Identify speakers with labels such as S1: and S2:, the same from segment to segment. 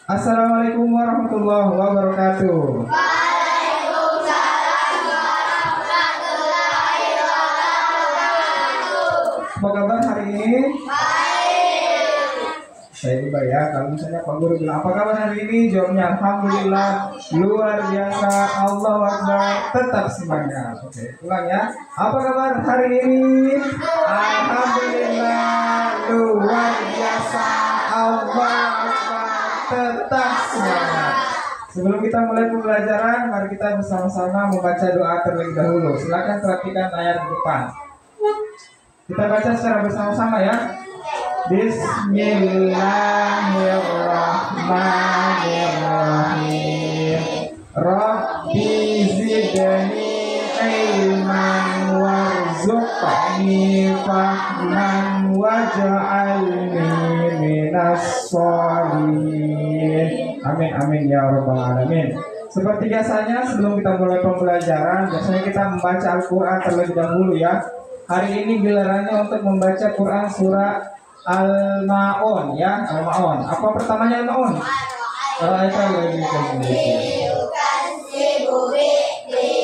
S1: Assalamualaikum warahmatullahi wabarakatuh. Apa kabar hari ini? Saya juga ya. Kalau misalnya Pak Guru bilang apa kabar hari ini, jawabnya alhamdulillah, luar biasa, Allah Akbar, tetap semangat. Oke, ulang ya. Apa kabar hari ini? Alhamdulillah, luar biasa, Allah Akbar, tetap semangat. Sebelum kita mulai pembelajaran, mari kita bersama-sama membaca doa terlebih dahulu. Silakan perhatikan ayat depan. Kita baca secara bersama-sama ya. Bismillahirrahmanirrahim. Rabbi zidni ilman warzuqni fahman waj'alni minas sholihin. Amin amin ya rabbal alamin. Seperti biasanya sebelum kita mulai pembelajaran, biasanya kita membaca Al-Quran terlebih dahulu ya. Hari ini gilirannya untuk membaca Quran surah Al-Ma'un ya, Al-Ma'un. Apa pertamanya Al-Ma'un?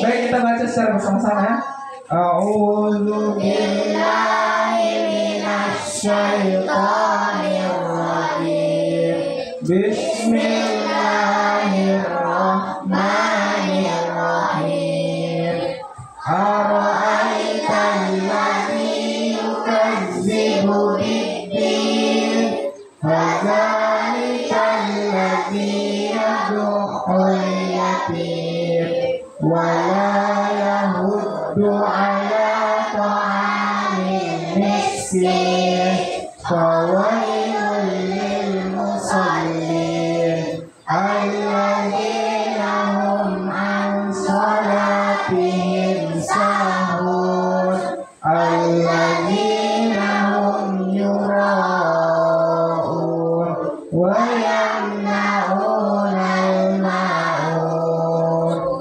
S1: Baik, kita baca secara bersama-sama ya. A'udzu billahi minasy syaithanir rajim. Bismillahirrahmanirrahim. Wala yahuddu ala ta'amil miskin fawailul lil musallin alladzina hum an salatihim sahun alladzina hum yura'un wa yamna'una al-ma'un.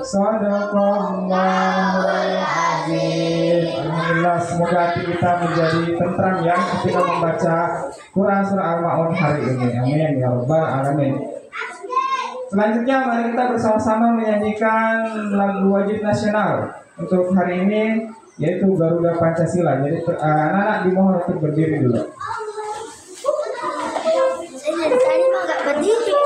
S1: Sadaqallahul azim. Alhamdulillah, semoga hati kita menjadi tentram ya ketika membaca Quran surah Al-Ma'un hari ini. Amin ya rabbal alamin. Selanjutnya mari kita bersama-sama menyanyikan lagu wajib nasional untuk hari ini, yaitu Garuda Pancasila. Jadi anak-anak dimohon untuk berdiri dulu.
S2: Saya dari tadi mau nggak berdiri.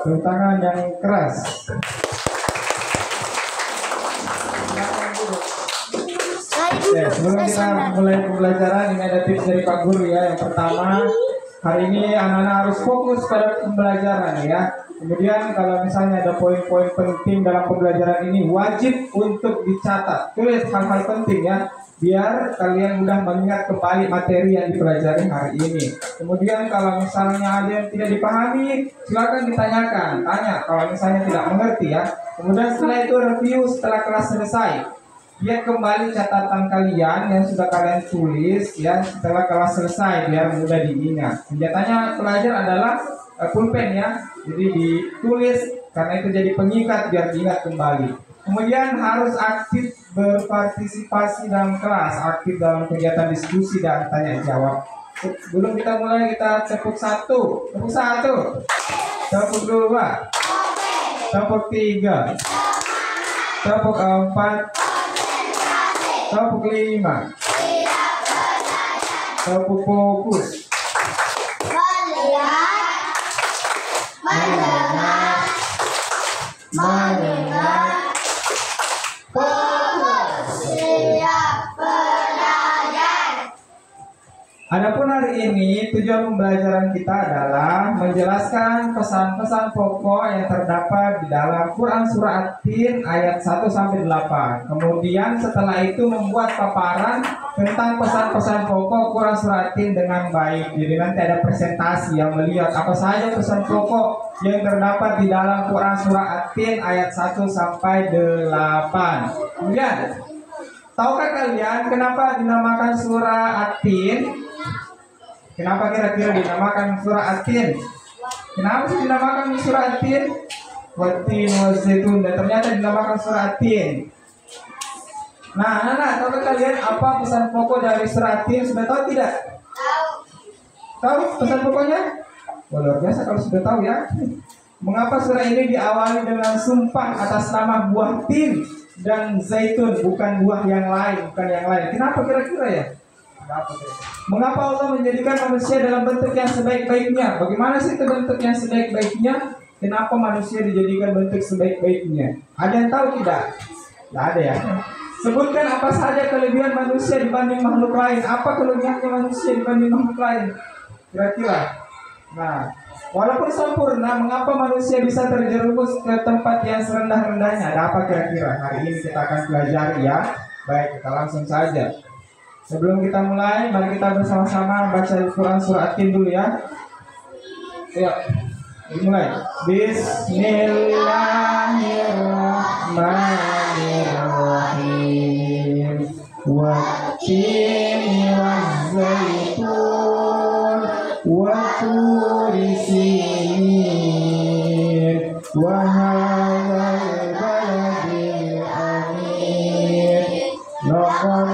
S1: Tepuk tangan yang keras. Ya, sebelum kita mulai pembelajaran, ini ada tips dari Pak Guru ya. Yang pertama, hari ini anak-anak harus fokus pada pembelajaran ya. Kemudian kalau misalnya ada poin-poin penting dalam pembelajaran ini, wajib untuk dicatat. Tulis hal-hal penting ya. biar kalian mudah mengingat kembali materi yang dipelajari hari ini. Kemudian kalau misalnya ada yang tidak dipahami, silakan ditanyakan, tanya kalau misalnya tidak mengerti ya. Kemudian setelah itu review setelah kelas selesai. Lihat kembali catatan kalian yang sudah kalian tulis ya setelah kelas selesai biar mudah diingat. Senjatanya pelajar adalah pulpen ya, jadi ditulis karena itu jadi pengikat biar diingat kembali. Kemudian harus aktif berpartisipasi dalam kelas, aktif dalam kegiatan diskusi dan tanya jawab. Sebelum kita mulai kita tepuk satu, tepuk dua, tepuk tiga, tepuk empat, tepuk lima, tepuk fokus, mendengar, Adapun hari ini tujuan pembelajaran kita adalah menjelaskan pesan-pesan pokok yang terdapat di dalam Quran Surah At-Tin ayat 1 sampai 8. Kemudian setelah itu membuat paparan tentang pesan-pesan pokok Quran Surah At-Tin dengan baik. Jadi nanti ada presentasi yang melihat apa saja pesan pokok yang terdapat di dalam Quran Surah At-Tin ayat 1 sampai 8. Kemudian, tahukah kalian kenapa dinamakan surah At-Tin? Kenapa kira-kira dinamakan surah At-Tin? Kenapa sih dinamakan surah At-Tin? Wat-tin waz-zaitun, dan ternyata dinamakan surah At-Tin. Nah, anak-anak, tahukah kalian apa pesan pokok dari surah At-Tin? Sudah tahu tidak? Tahu pesan pokoknya? Oh, luar biasa kalau sudah tahu ya. Mengapa surah ini diawali dengan sumpah atas nama buah tin dan zaitun, bukan buah yang lain, bukan yang lain? Kenapa kira-kira ya? Mengapa Allah menjadikan manusia dalam bentuk yang sebaik-baiknya? Bagaimana sih itu bentuk yang sebaik-baiknya? Kenapa manusia dijadikan bentuk sebaik-baiknya? Ada yang tahu tidak? Tidak ada ya. Sebutkan apa saja kelebihan manusia dibanding makhluk lain. Apa kelebihannya manusia dibanding makhluk lain? Kira-kira. Nah, walaupun sempurna, mengapa manusia bisa terjerumus ke tempat yang serendah-rendahnya? Ada apa kira-kira? Hari ini kita akan pelajari ya. Baik, kita langsung saja. Sebelum kita mulai, mari kita bersama-sama baca Al-Quran Surah At-Tin dulu ya. Yuk, dimulai. Bismillahirrahmanirrahim. Wat-tini waz-zaitun wa turi sinin wa hadzal baladil amin. Laqad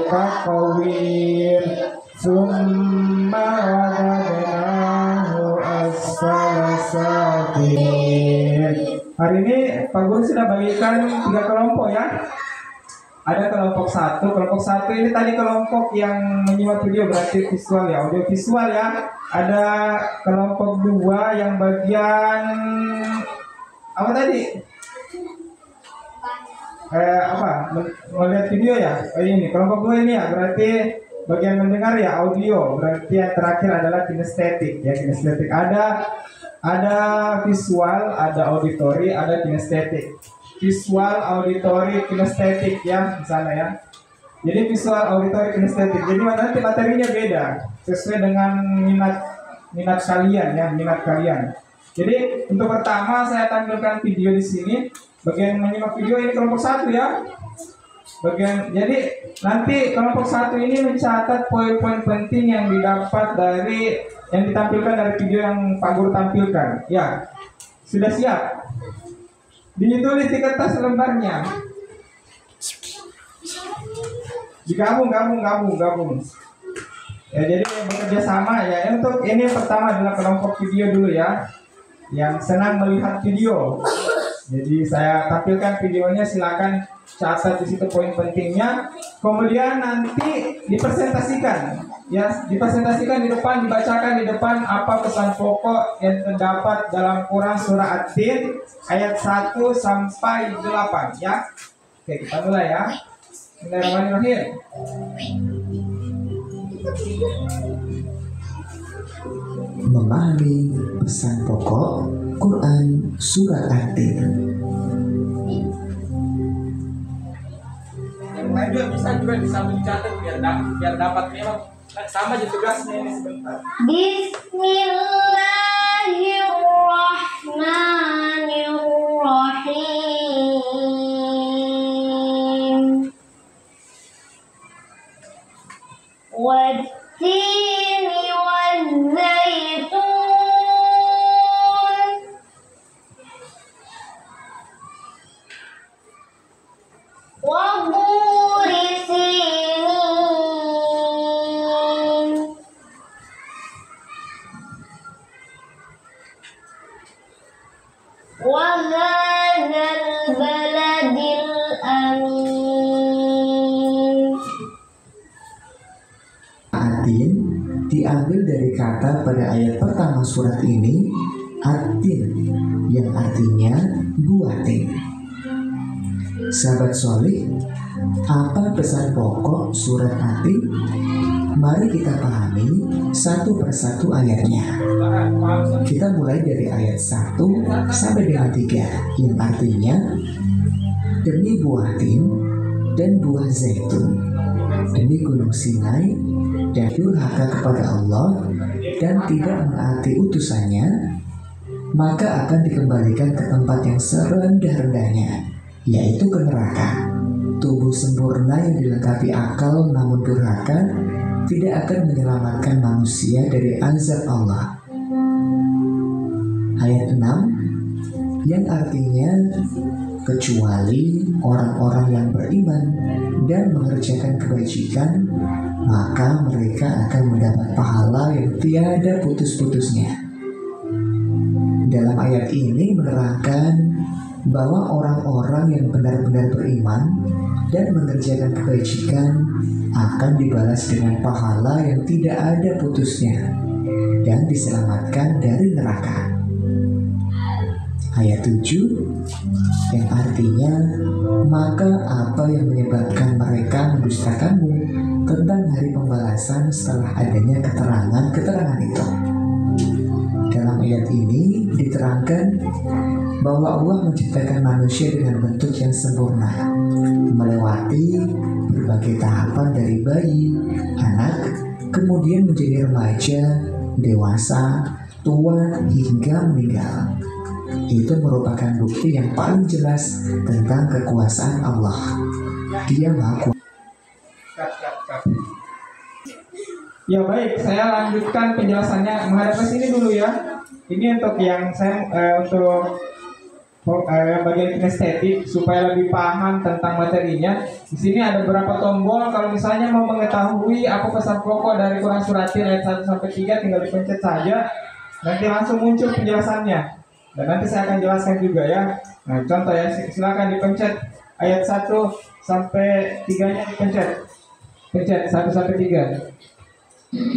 S1: taqwim summa radadnahu asfala safilin. Hari ini Pak Guru sudah bagikan 3 kelompok ya. Ada kelompok 1. Kelompok 1 ini tadi kelompok yang menyimak video berarti visual ya, audio visual ya. Ada kelompok 2 yang bagian apa tadi? Melihat video ya. Ini kelompok 2 ini ya, berarti bagian mendengar ya, audio. Berarti yang terakhir adalah kinestetik ya. Kinestetik ada visual, ada auditori, ada kinestetik. Visual, auditori, kinestetik ya di sana ya. Jadi visual, auditori, kinestetik. Jadi nanti materinya beda sesuai dengan minat kalian ya, minat kalian. Jadi untuk pertama saya tampilkan video di sini. Bagian menyimak video ini kelompok 1 ya. Jadi nanti kelompok 1 ini mencatat poin-poin penting yang didapat dari yang ditampilkan dari video yang Pak Guru tampilkan. Ya, sudah siap? Ditulis di kertas lembarnya. Digabung. Ya, jadi bekerja sama ya. Untuk ini pertama adalah kelompok video dulu ya, yang senang melihat video. Jadi saya tampilkan videonya, silakan catat di situ poin pentingnya. Kemudian nanti dipresentasikan, ya, dipresentasikan di depan, dibacakan di depan apa pesan pokok yang terdapat dalam Quran Surah At-Tin ayat 1 sampai 8 ya. Oke, kita mulai ya. Bismillahirrahmanirrahim.
S3: memahami pesan pokok Quran Surat At-Tin.
S1: Yang lain juga bisa mencatat biar dapat memang sama aja tugasnya ini sebentar.
S2: Bismillahirrahmanirrahim. Wat-tini waz-zaitun. Wa-turi sinin. Wa-hadzal baladil amin.
S3: At-Tin diambil dari kata pada ayat pertama surat ini, At-Tin, yang artinya buah tin. Sahabat solih, apa pesan pokok surat At-Tin? Mari kita pahami satu persatu ayatnya. Kita mulai dari ayat 1 sampai dengan 3, yang artinya demi buah tin dan buah zaitun, demi gunung Sinai dan durhaka kepada Allah dan tidak menaati utusannya, maka akan dikembalikan ke tempat yang serendah-rendahnya, yaitu ke neraka. Tubuh sempurna yang dilengkapi akal namun durhaka tidak akan menyelamatkan manusia dari azab Allah. Ayat 6 yang artinya kecuali orang-orang yang beriman dan mengerjakan kebajikan, maka mereka akan mendapat pahala yang tiada putus-putusnya. Dalam ayat ini menerangkan bahwa orang-orang yang benar-benar beriman dan mengerjakan kebajikan akan dibalas dengan pahala yang tidak ada putusnya dan diselamatkan dari neraka. Ayat 7 yang artinya, maka apa yang menyebabkan mereka mendustakanmu tentang hari pembalasan setelah adanya keterangan itu. Dalam ayat ini diterangkan bahwa Allah menciptakan manusia dengan bentuk yang sempurna, melewati berbagai tahapan dari bayi, anak, kemudian menjadi remaja, dewasa, tua, hingga meninggal. Itu merupakan bukti yang paling jelas tentang kekuasaan Allah. Dia Maha Kuasa.
S1: Ya baik, saya lanjutkan penjelasannya menghadap ke sini dulu ya. Ini untuk yang saya untuk bagian kinestetik supaya lebih paham tentang materinya. Di sini ada beberapa tombol. Kalau misalnya mau mengetahui apa pesan pokok dari Quran Surat At-Tin ayat 1 sampai 3, tinggal dipencet saja. Nanti langsung muncul penjelasannya. Dan nanti saya akan jelaskan juga ya. Nah, contoh ya, silakan dipencet ayat 1 sampai 3-nya dipencet. Pencet 1 sampai 3.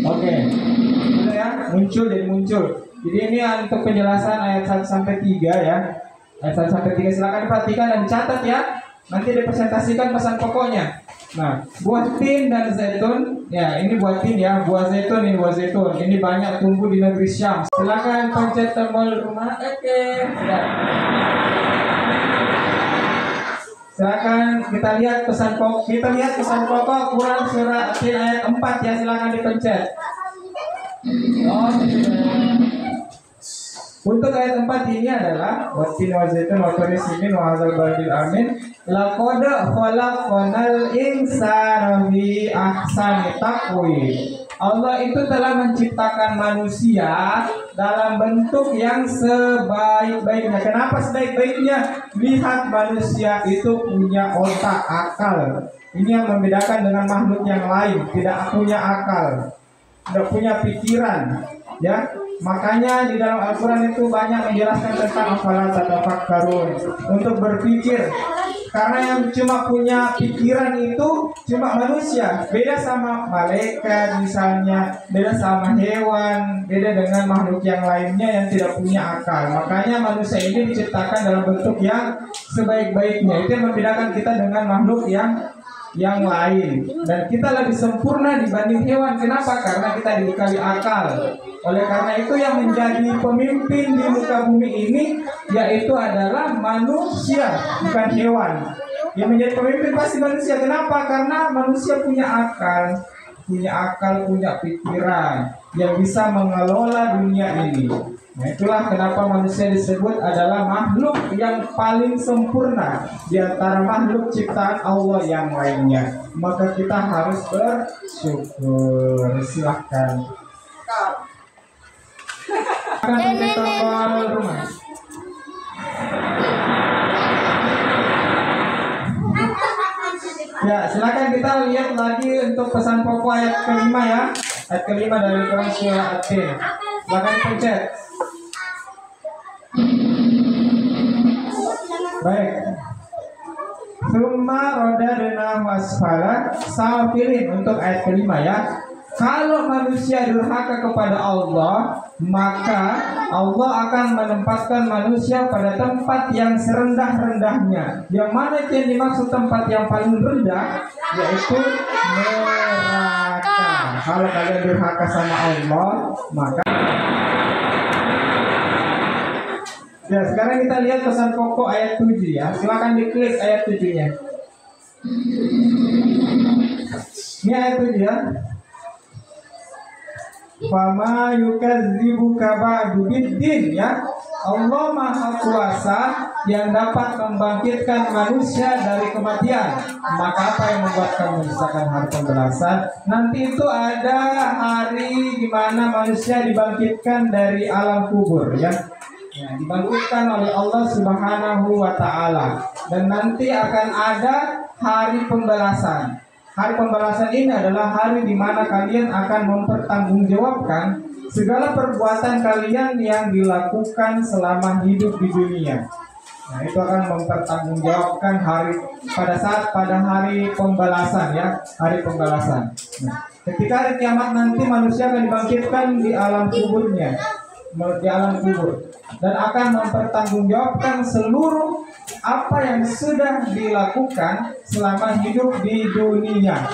S1: Oke. Sudah ya, muncul jadi muncul. Jadi ini untuk penjelasan ayat 1 sampai 3 ya. Ayat 1 sampai 3 silakan diperhatikan dan dicatat ya. Nanti dipresentasikan pesan pokoknya. Nah, buah tin dan zaitun, ya ini buah tin ya, buah zaitun ini buah zaitun. Ini banyak tumbuh di negeri Syam. Silakan pencet tombol rumah. Oke. Silakan kita lihat pesan pokok. Kita lihat pesan pokok Quran Surat At-Tin ayat 4 ya, silakan dipencet. Untuk ayat 4 ini adalah watin wa zaitun wa turi sinin wa hadzal baladil amin laqad khalaqnal insana fi ahsani taqwim. Allah itu telah menciptakan manusia dalam bentuk yang sebaik-baiknya. Kenapa sebaik-baiknya? Lihat, manusia itu punya otak, akal. Ini yang membedakan dengan makhluk yang lain, tidak punya akal, tidak punya pikiran, ya. Makanya di dalam Al-Quran itu banyak menjelaskan tentang afala tatafakkarun, untuk berpikir. Karena yang cuma punya pikiran itu cuma manusia, beda sama malaikat misalnya, beda sama hewan, beda dengan makhluk yang lainnya yang tidak punya akal. Makanya manusia ini diciptakan dalam bentuk yang sebaik-baiknya. Itu yang membedakan kita dengan makhluk yang yang lain, dan kita lebih sempurna dibanding hewan. Kenapa? Karena kita dibekali akal. Oleh karena itu yang menjadi pemimpin di muka bumi ini yaitu adalah manusia, bukan hewan. Yang menjadi pemimpin pasti manusia. Kenapa? Karena manusia punya akal, punya pikiran yang bisa mengelola dunia ini. Nah, itulah kenapa manusia disebut adalah makhluk yang paling sempurna di antara makhluk ciptaan Allah yang lainnya. Maka kita harus bersyukur. Silahkan. Akan protokol rumah. Ya, silakan kita lihat lagi untuk pesan pokok ayat kelima ya. Ayat kelima dari Quran surah At-Tin. Silakan pencet. Baik. Summa rodadna wasfala safilin untuk ayat kelima ya. Kalau manusia durhaka kepada Allah, maka Allah akan menempatkan manusia pada tempat yang serendah-rendahnya. Yang mana itu yang dimaksud tempat yang paling rendah? Yaitu neraka. Kalau kalian durhaka sama Allah, maka ya, sekarang kita lihat pesan pokok ayat 7 ya. Silakan diklik ayat 7-nya. Ini ayat 7 ya. Fama yukadzibuka ba'du biddin ya. Allah Maha Kuasa yang dapat membangkitkan manusia dari kematian. Maka apa yang membuat kamu misalkan hari pembalasan? Nanti itu ada hari di mana manusia dibangkitkan dari alam kubur ya. Ya, dibangkitkan oleh Allah Subhanahu wa Ta'ala, dan nanti akan ada hari pembalasan. Hari pembalasan ini adalah hari di mana kalian akan mempertanggungjawabkan segala perbuatan kalian yang dilakukan selama hidup di dunia. Nah, itu akan mempertanggungjawabkan pada hari pembalasan ya, hari pembalasan. Nah, ketika hari kiamat nanti manusia akan dibangkitkan di alam kuburnya, di alam kubur, dan akan mempertanggungjawabkan seluruh apa yang sudah dilakukan selama hidup di dunia.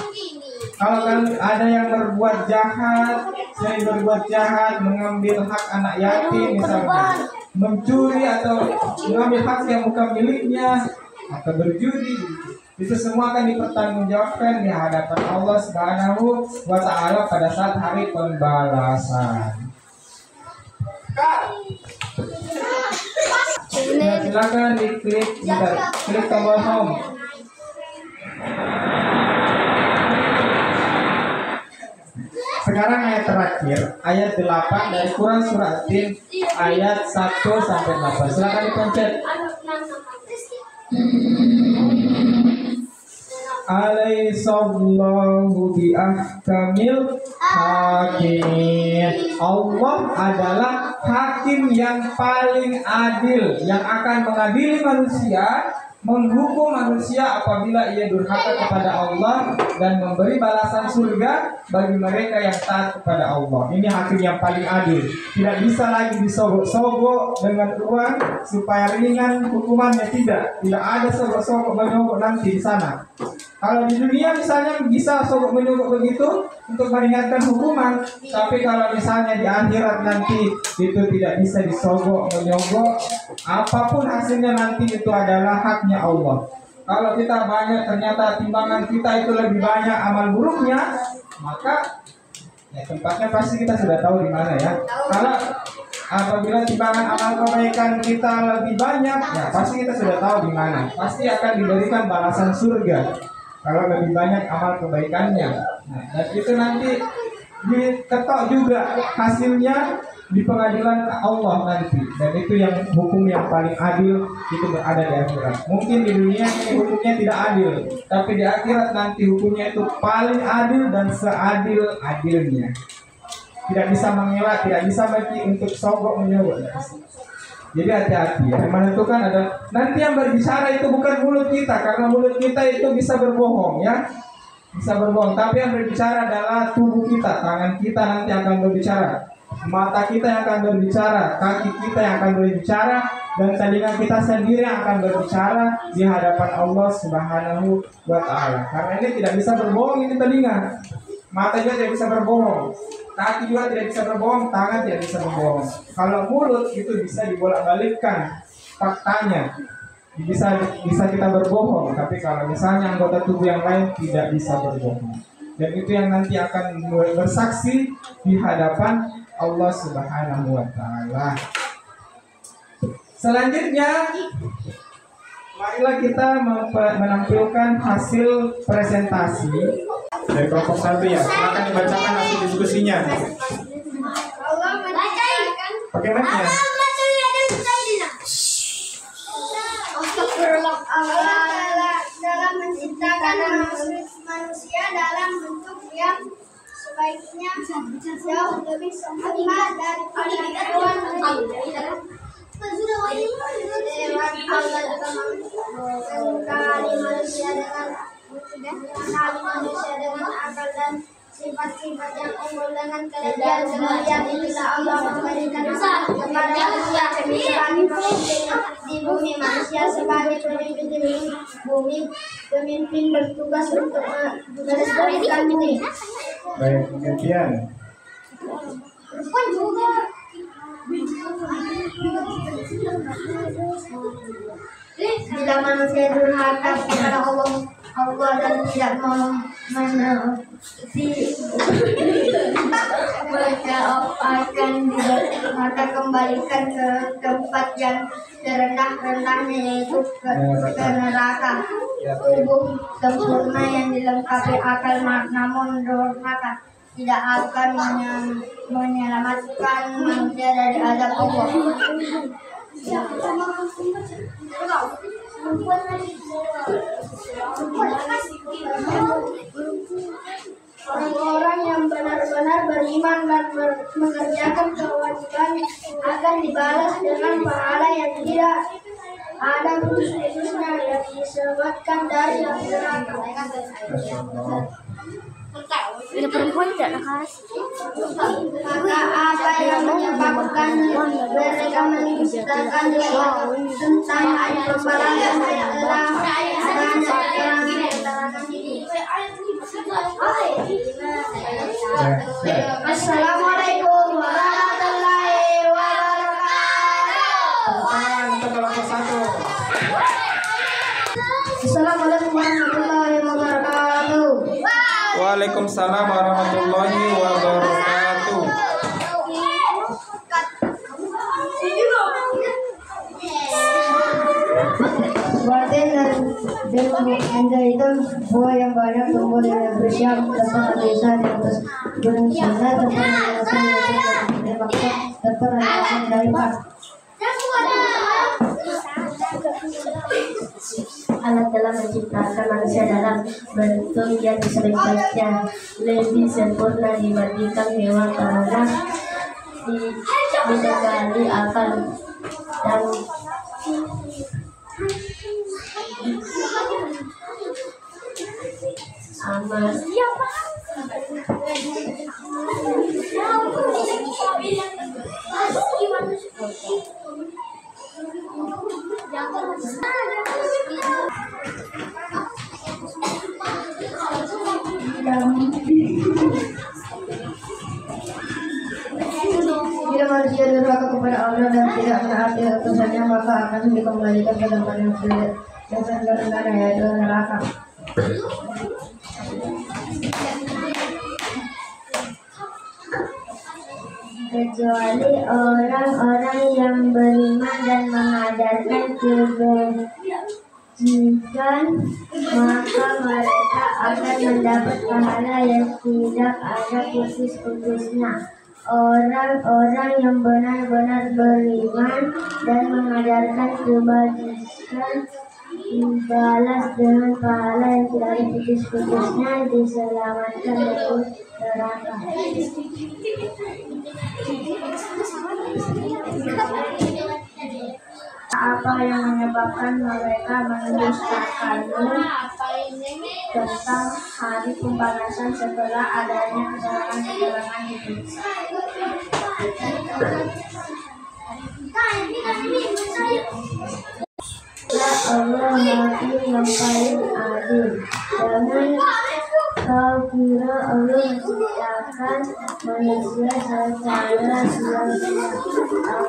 S1: Kalau ada yang berbuat jahat, sering berbuat jahat, mengambil hak anak yatim misalnya, mencuri atau mengambil hak yang bukan miliknya, atau berjudi, itu semua akan dipertanggungjawabkan di hadapan Allah Subhanahu wa Ta'ala pada saat hari pembalasan. Ya, silakan diklik, klik tombol home. Sekarang ayat terakhir, ayat 8 dari Quran surah At-Tin ayat 1 sampai 8. Silakan dipencet. Alaihissallahu biahkamil hakim. Allah adalah hakim yang paling adil, yang akan mengadili manusia, menghukum manusia apabila ia durhaka kepada Allah, dan memberi balasan surga bagi mereka yang taat kepada Allah. Ini hakim yang paling adil. Tidak bisa lagi disogok-sogok dengan uang supaya ringan hukumannya. Tidak ada sogok-sogok menyogok nanti di sana. Kalau di dunia misalnya bisa sogok menyogok begitu untuk meringankan hukuman, tapi kalau misalnya di akhirat nanti itu tidak bisa disogok menyogok, apapun hasilnya nanti itu adalah haknya Allah. Kalau kita banyak, ternyata timbangan kita itu lebih banyak amal buruknya, maka ya tempatnya pasti kita sudah tahu di mana ya. Kalau apabila timbangan amal kebaikan kita lebih banyak, ya pasti kita sudah tahu di mana. Pasti akan diberikan balasan surga kalau lebih banyak amal kebaikannya. Nah, dan itu nanti diketok juga hasilnya di pengadilan Allah nanti. Dan itu yang hukum yang paling adil itu berada di akhirat. Mungkin di dunia ini hukumnya tidak adil, tapi di akhirat nanti hukumnya itu paling adil dan seadil-adilnya. Tidak bisa mengelak, tidak bisa bagi untuk sogok menyogok. Jadi hati-hati ya. Yang menentukan adalah nanti yang berbicara itu bukan mulut kita, karena mulut kita itu bisa berbohong ya, bisa berbohong. Tapi yang berbicara adalah tubuh kita, tangan kita nanti akan berbicara. Mata kita yang akan berbicara, kaki kita yang akan berbicara, dan telinga kita sendiri yang akan berbicara di hadapan Allah Subhanahu wa Ta'ala. Karena ini tidak bisa berbohong, ini telinga. Mata juga tidak bisa berbohong, kaki juga tidak bisa berbohong, tangan tidak bisa berbohong. Kalau mulut itu bisa dibolak-balikkan faktanya, bisa kita berbohong. Tapi kalau misalnya anggota tubuh yang lain tidak bisa berbohong, dan itu yang nanti akan bersaksi di hadapan Allah Subhanahu wa Ta'ala. Selanjutnya, marilah kita menampilkan hasil presentasi dari kelompok 1 ya. Silakan dibacakan hasil diskusinya. Pakai mic-nya.
S2: Allah dalam menciptakan manusia dalam bentuk yang sebaiknya jauh lebih sempurna daripada hewan lain. Allah juga mengkali manusia dengan akal dan sifat-sifat yang unggul dengan kelebihan itulah Allah memberikan kepada manusia sebagai pemimpin di bumi, manusia sebagai pemimpin di bumi, pemimpin bertugas untuk melestarikan bumi.
S1: Baik, kemudian
S2: bila manusia durhaka kepada Allah dan tidak mau menaati mereka akan maka kembalikan ke tempat yang terendah-rendahnya, yaitu ke neraka. Tubuh sempurna yang dilengkapi akal namun durhaka tidak akan menyelamatkan manusia dari azab Allah. Orang-orang yang benar-benar beriman dan mengerjakan kewajiban akan dibalas dengan pahala yang tidak ada putus-putusnya, yang diselamatkan dari neraka.
S4: Ada perempuan tidak nakas.
S2: Maka apa yang menyebabkan mereka mendustakan tentang ayat pembalasan adalah banyak orang yang menerangkan diri. Assalamualaikum warahmatullahi wabarakatuh. Assalamualaikum warahmatullahi wabarakatuh.
S1: Waalaikumsalam warahmatullahi wabarakatuh.
S2: Batin dan itu buah yang banyak tumbuh di negeri Syam, tempat desa di atas gunung Sinai, tempat penanaman dari Pak. Allah telah menciptakan manusia dalam bentuk yang sebaik-baiknya, lebih sempurna dibandingkan hewan karena didekati akal dan amal. Bila manusia durhaka kepada Allah dan tidak menaati utusannya, maka akan dikembalikan ke tempat yang rendah, yaitu neraka. Kecuali orang-orang yang beriman dan mengajarkan kebajikan, maka mereka akan mendapat pahala yang tidak ada putus-putusnya. Orang-orang yang benar-benar beriman dan mengajarkan kebajikan dibalas dengan pahala yang tidak ada putus-putusnya, diselamatkan dari neraka. Apa yang menyebabkan mereka mendustakanmu tentang hari pembalasan setelah adanya keterangan-keterangan itu? Allah Maha yang paling adil. Jangan kau kira Allah menciptakan manusia secara sia-sia.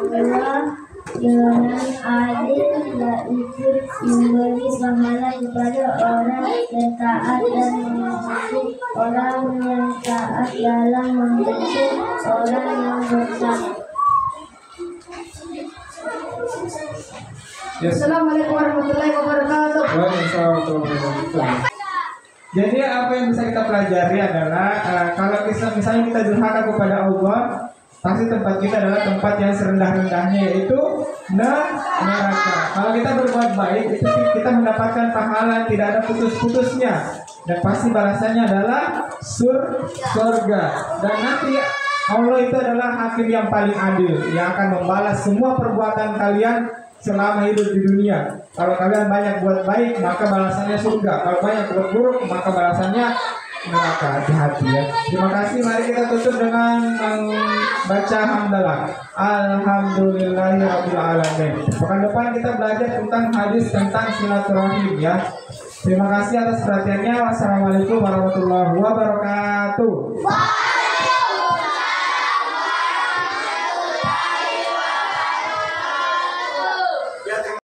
S2: Allah dengan adil yaitu memberi pahala kepada orang yang taat dan mengasihi orang yang taat dalam membenci orang yang bersalah.
S1: Yes.
S2: Assalamualaikum warahmatullahi wabarakatuh.
S1: Waalaikumsalam warahmatullahi wabarakatuh. Jadi apa yang bisa kita pelajari adalah kalau misalnya kita durhaka kepada Allah, pasti tempat kita adalah tempat yang serendah-rendahnya, yaitu neraka. Kalau kita berbuat baik, itu kita mendapatkan pahala tidak ada putus-putusnya, dan pasti balasannya adalah surga. Dan nanti Allah itu adalah hakim yang paling adil, yang akan membalas semua perbuatan kalian selama hidup di dunia. Kalau kalian banyak buat baik, maka balasannya surga. Kalau banyak buat buruk, maka balasannya neraka. Hati-hati ya. Terima kasih. Mari kita tutup dengan membaca hamdalah. Alhamdulillahirabbil alamin. Pekan depan kita belajar tentang hadis tentang silaturahim ya. Terima kasih atas perhatiannya. Wassalamualaikum warahmatullahi wabarakatuh.